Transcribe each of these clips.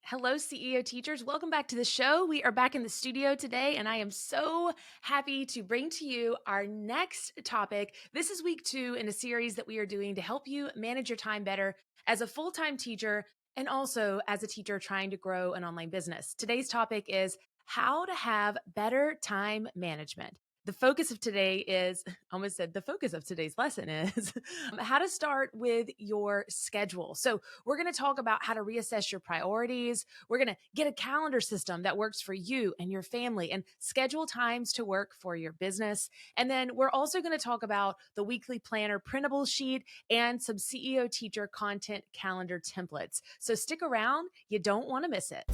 Hello, CEO teachers. Welcome back to the show. We are back in the studio today, and I am so happy to bring to you our next topic. This is week 2 in a series that we are doing to help you manage your time better as a full-time teacher and also as a teacher trying to grow an online business. Today's topic is how to have better time management. The focus of today is, I almost said the focus of today's lesson is how to start with your schedule. So we're going to talk about how to reassess your priorities. We're going to get a calendar system that works for you and your family and schedule times to work for your business. And then we're also going to talk about the weekly planner printable sheet and some CEO teacher content calendar templates. So stick around. You don't want to miss it.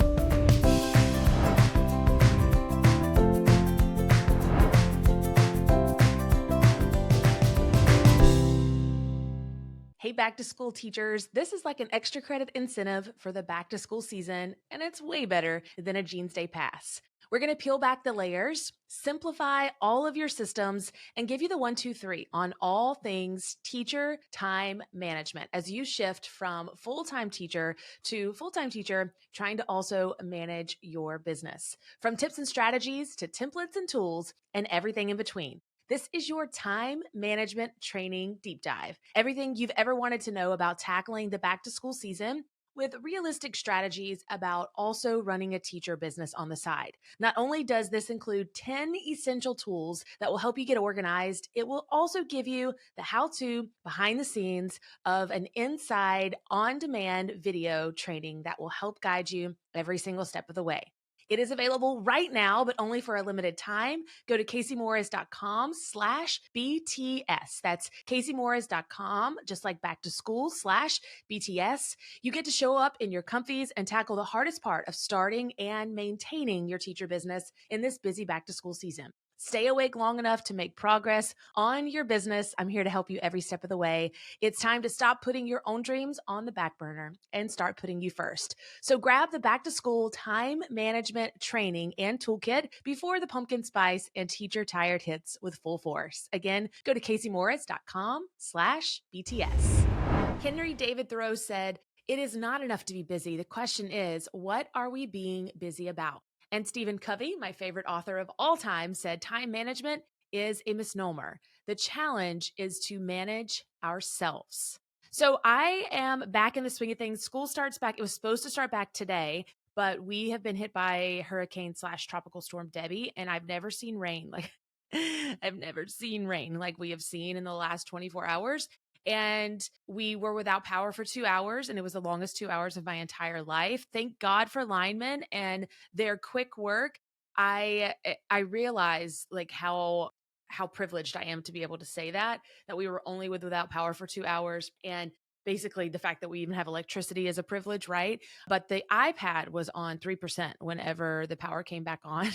Hey, back to school teachers. This is like an extra credit incentive for the back to school season, and it's way better than a Jeans Day pass. We're going to peel back the layers, simplify all of your systems, and give you the 1, 2, 3 on all things teacher time management as you shift from full-time teacher to full-time teacher, trying to also manage your business. From tips and strategies to templates and tools and everything in between. This is your time management training deep dive. Everything you've ever wanted to know about tackling the back to school season with realistic strategies about also running a teacher business on the side. Not only does this include 10 essential tools that will help you get organized, it will also give you the how-to behind the scenes of an inside on-demand video training that will help guide you every single step of the way. It is available right now, but only for a limited time. Go to caseymorris.com/BTS. That's caseymorris.com, just like back to school/BTS. You get to show up in your comfies and tackle the hardest part of starting and maintaining your teacher business in this busy back to school season. Stay awake long enough to make progress on your business. I'm here to help you every step of the way. It's time to stop putting your own dreams on the back burner and start putting you first. So grab the back to school time management training and toolkit before the pumpkin spice and teacher tired hits with full force. Again, go to caseymorris.com/BTS. Henry David Thoreau said, "It is not enough to be busy. The question is, what are we being busy about?" And Stephen Covey, my favorite author of all time, said, "Time management is a misnomer. The challenge is to manage ourselves." So I am back in the swing of things. School starts back. It was supposed to start back today, but we have been hit by hurricane/tropical storm Debbie, and I've never seen rain. I've never seen rain like we have seen in the last 24 hours. And we were without power for 2 hours, and it was the longest 2 hours of my entire life. Thank God for linemen and their quick work. I realize like how privileged I am to be able to say that we were only without power for 2 hours. And basically the fact that we even have electricity is a privilege, right? But the iPad was on 3% whenever the power came back on.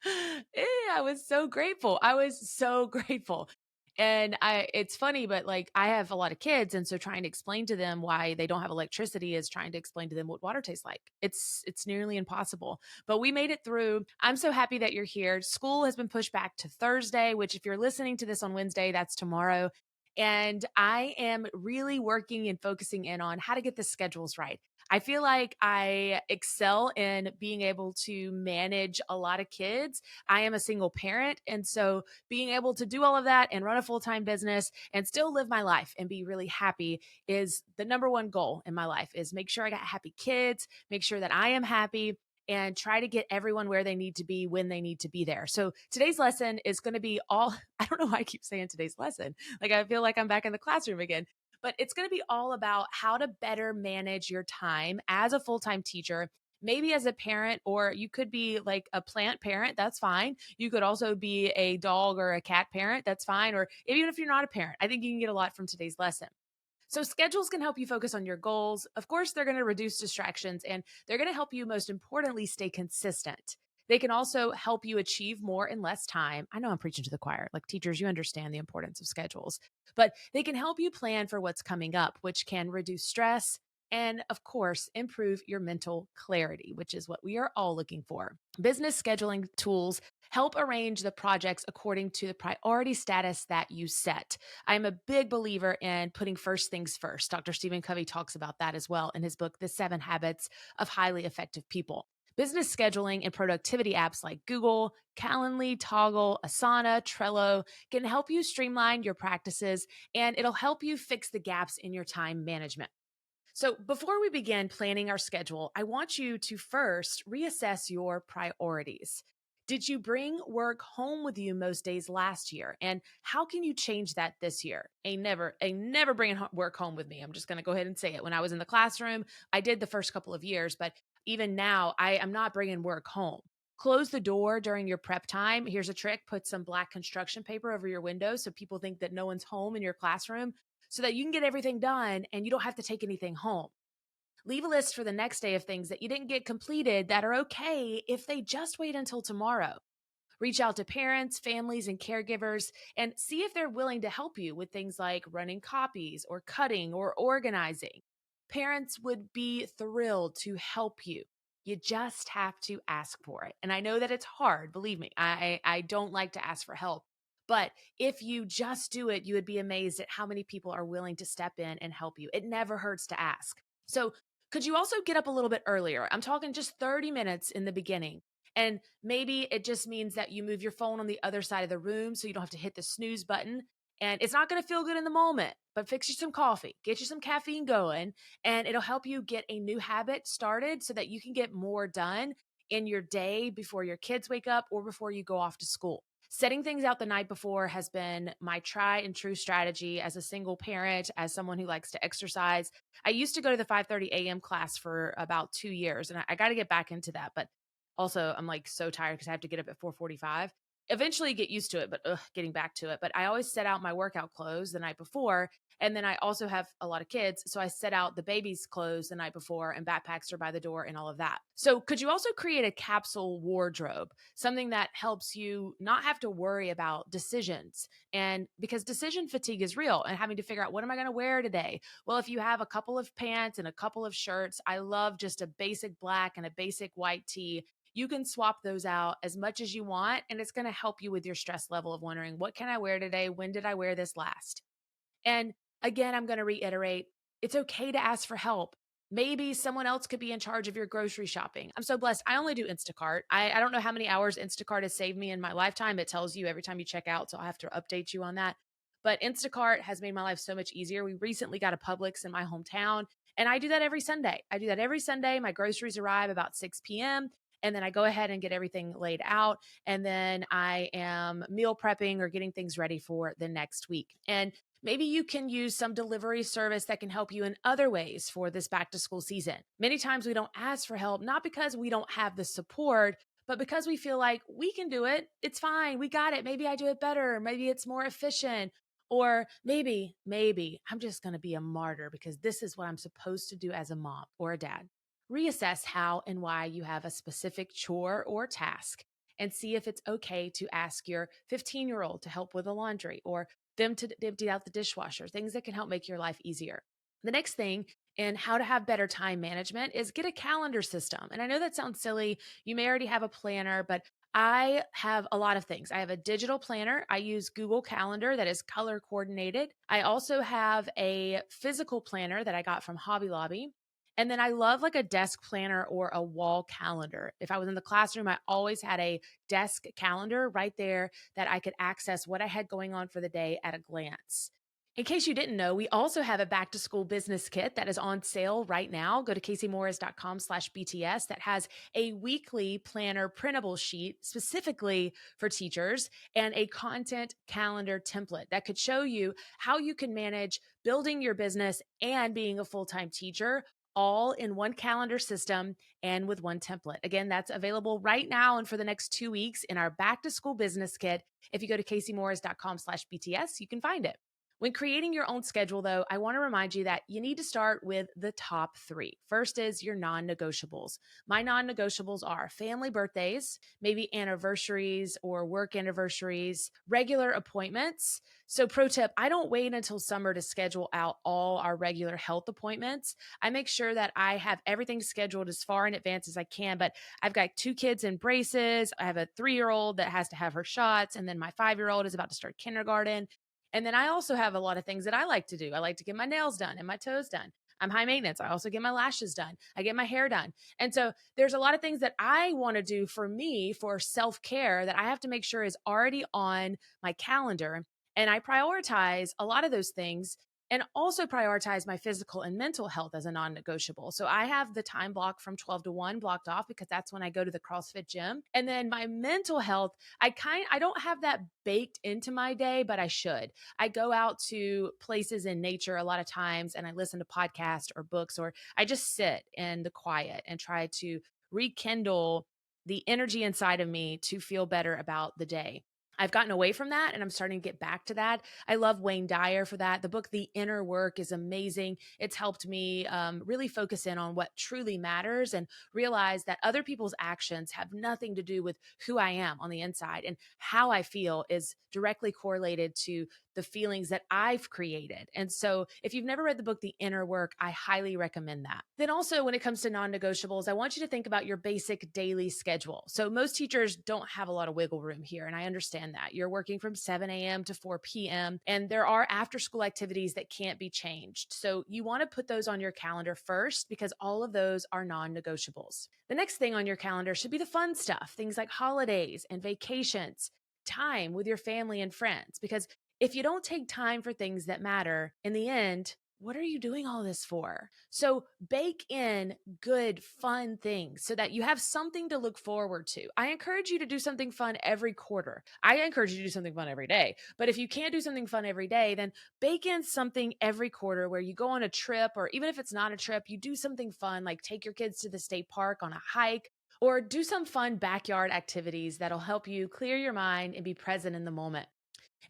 And I was so grateful. I was so grateful. And it's funny, but like I have a lot of kids. And so trying to explain to them why they don't have electricity is trying to explain to them what water tastes like. It's nearly impossible, but we made it through. I'm so happy that you're here. School has been pushed back to Thursday, which if you're listening to this on Wednesday, that's tomorrow. And I am really working and focusing in on how to get the schedules right. I feel like I excel in being able to manage a lot of kids. I am a single parent. And so being able to do all of that and run a full-time business and still live my life and be really happy is the number one goal in my life, is make sure I got happy kids, make sure that I am happy, and try to get everyone where they need to be when they need to be there. So today's lesson is going to be all, I don't know why I keep saying today's lesson. Like I feel like I'm back in the classroom again, but it's going to be all about how to better manage your time as a full-time teacher, maybe as a parent, or you could be like a plant parent. That's fine. You could also be a dog or a cat parent. That's fine. Or even if you're not a parent, I think you can get a lot from today's lesson. So schedules can help you focus on your goals. Of course, they're going to reduce distractions, and they're going to help you, most importantly, stay consistent. They can also help you achieve more in less time. I know I'm preaching to the choir. Like teachers, you understand the importance of schedules, but they can help you plan for what's coming up, which can reduce stress, and of course, improve your mental clarity, which is what we are all looking for. Business scheduling tools help arrange the projects according to the priority status that you set. I'm a big believer in putting first things first. Dr. Stephen Covey talks about that as well in his book, The 7 Habits of Highly Effective People. Business scheduling and productivity apps like Google, Calendly, Toggle, Asana, Trello can help you streamline your practices, and it'll help you fix the gaps in your time management. So, before we begin planning our schedule, I want you to first reassess your priorities. Did you bring work home with you most days last year? And how can you change that this year? A never bringing work home with me. I'm just going to go ahead and say it. When I was in the classroom, I did the first couple of years, but even now, I am not bringing work home. Close the door during your prep time. Here's a trick: put some black construction paper over your window so people think that no one's home in your classroom, so that you can get everything done and you don't have to take anything home. Leave a list for the next day of things that you didn't get completed that are okay if they just wait until tomorrow. Reach out to parents, families, and caregivers and see if they're willing to help you with things like running copies or cutting or organizing. Parents would be thrilled to help you. You just have to ask for it. And I know that it's hard, believe me. I don't like to ask for help. But if you just do it, you would be amazed at how many people are willing to step in and help you. It never hurts to ask. So, could you also get up a little bit earlier? I'm talking just 30 minutes in the beginning. And maybe it just means that you move your phone on the other side of the room so you don't have to hit the snooze button. And it's not going to feel good in the moment, but fix you some coffee, get you some caffeine going, and it'll help you get a new habit started so that you can get more done in your day before your kids wake up or before you go off to school. Setting things out the night before has been my try and true strategy as a single parent, as someone who likes to exercise. I used to go to the 5:30 a.m. class for about 2 years, and I got to get back into that. But also, I'm like so tired because I have to get up at 4:45. Eventually get used to it, but getting back to it. But I always set out my workout clothes the night before. And then I also have a lot of kids. So I set out the baby's clothes the night before, and backpacks are by the door and all of that. So could you also create a capsule wardrobe, something that helps you not have to worry about decisions? And because decision fatigue is real and having to figure out, what am I going to wear today? Well, if you have a couple of pants and a couple of shirts, I love just a basic black and a basic white tee. You can swap those out as much as you want, and it's going to help you with your stress level of wondering, what can I wear today? When did I wear this last? And again, I'm going to reiterate, it's okay to ask for help. Maybe someone else could be in charge of your grocery shopping. I'm so blessed. I only do Instacart. I don't know how many hours Instacart has saved me in my lifetime. It tells you every time you check out, so I'll have to update you on that. But Instacart has made my life so much easier. We recently got a Publix in my hometown, and I do that every Sunday. I do that every Sunday. My groceries arrive about 6 p.m., and then I go ahead and get everything laid out. And then I am meal prepping or getting things ready for the next week. And maybe you can use some delivery service that can help you in other ways for this back to school season. Many times we don't ask for help, not because we don't have the support, but because we feel like we can do it. It's fine. We got it. Maybe I do it better. Maybe it's more efficient. Or maybe I'm just going to be a martyr because this is what I'm supposed to do as a mom or a dad. Reassess how and why you have a specific chore or task, and see if it's okay to ask your 15-year-old to help with the laundry, or them to empty out the dishwasher, things that can help make your life easier. The next thing in how to have better time management is get a calendar system. And I know that sounds silly. You may already have a planner, but I have a lot of things. I have a digital planner. I use Google Calendar that is color coordinated. I also have a physical planner that I got from Hobby Lobby. And then I love like a desk planner or a wall calendar. If I was in the classroom, I always had a desk calendar right there that I could access what I had going on for the day at a glance. In case you didn't know, we also have a back to school business kit that is on sale right now. Go to caseymorris.com/BTS that has a weekly planner printable sheet specifically for teachers and a content calendar template that could show you how you can manage building your business and being a full-time teacher all in one calendar system and with one template. Again, that's available right now and for the next 2 weeks in our back to school business kit. If you go to caseymorris.com/BTS, you can find it. When creating your own schedule, though, I want to remind you that you need to start with the top three. First is your non negotiables. My non negotiables are family birthdays, maybe anniversaries or work anniversaries, regular appointments. So, pro tip, I don't wait until summer to schedule out all our regular health appointments. I make sure that I have everything scheduled as far in advance as I can. But I've got two kids in braces. I have a 3-year old that has to have her shots. And then my 5-year old is about to start kindergarten. And then I also have a lot of things that I like to do. I like to get my nails done and my toes done. I'm high maintenance. I also get my lashes done. I get my hair done. And so there's a lot of things that I want to do for me for self care that I have to make sure is already on my calendar. And I prioritize a lot of those things and also prioritize my physical and mental health as a non negotiable. So I have the time block from 12 to 1 blocked off because that's when I go to the CrossFit gym. And then my mental health, I don't have that baked into my day, but I should. I go out to places in nature a lot of times and I listen to podcasts or books, or I just sit in the quiet and try to rekindle the energy inside of me to feel better about the day. I've gotten away from that and I'm starting to get back to that. I love Wayne Dyer for that. The book, The Inner Work, is amazing. It's helped me really focus in on what truly matters and realize that other people's actions have nothing to do with who I am on the inside, and how I feel is directly correlated to the feelings that I've created. And so if you've never read the book, The Inner Work, I highly recommend that. Then also, when it comes to non-negotiables, I want you to think about your basic daily schedule. So most teachers don't have a lot of wiggle room here, and I understand that. You're working from 7 a.m. to 4 p.m., and there are after-school activities that can't be changed. So you want to put those on your calendar first because all of those are non-negotiables. The next thing on your calendar should be the fun stuff, things like holidays and vacations, time with your family and friends, because if you don't take time for things that matter, in the end, what are you doing all this for? So bake in good, fun things so that you have something to look forward to. I encourage you to do something fun every quarter. I encourage you to do something fun every day. But if you can't do something fun every day, then bake in something every quarter where you go on a trip, or even if it's not a trip, you do something fun, like take your kids to the state park on a hike, or do some fun backyard activities that'll help you clear your mind and be present in the moment.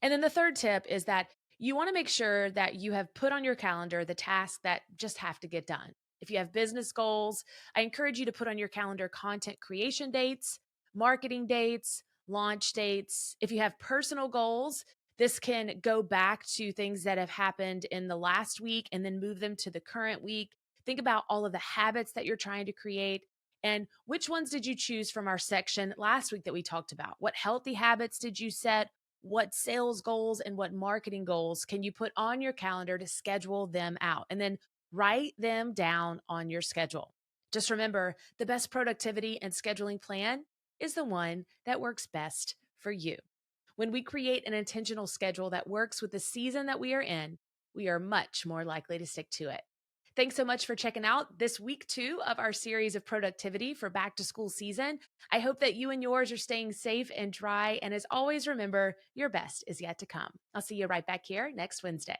And then the third tip is that you want to make sure that you have put on your calendar the tasks that just have to get done. If you have business goals, I encourage you to put on your calendar content creation dates, marketing dates, launch dates. If you have personal goals, this can go back to things that have happened in the last week and then move them to the current week. Think about all of the habits that you're trying to create. And which ones did you choose from our section last week that we talked about? What healthy habits did you set? What sales goals and what marketing goals can you put on your calendar to schedule them out? And then write them down on your schedule. Just remember, the best productivity and scheduling plan is the one that works best for you. When we create an intentional schedule that works with the season that we are in, we are much more likely to stick to it. Thanks so much for checking out this week 2 of our series of productivity for back to school season. I hope that you and yours are staying safe and dry. And as always, remember, your best is yet to come. I'll see you right back here next Wednesday.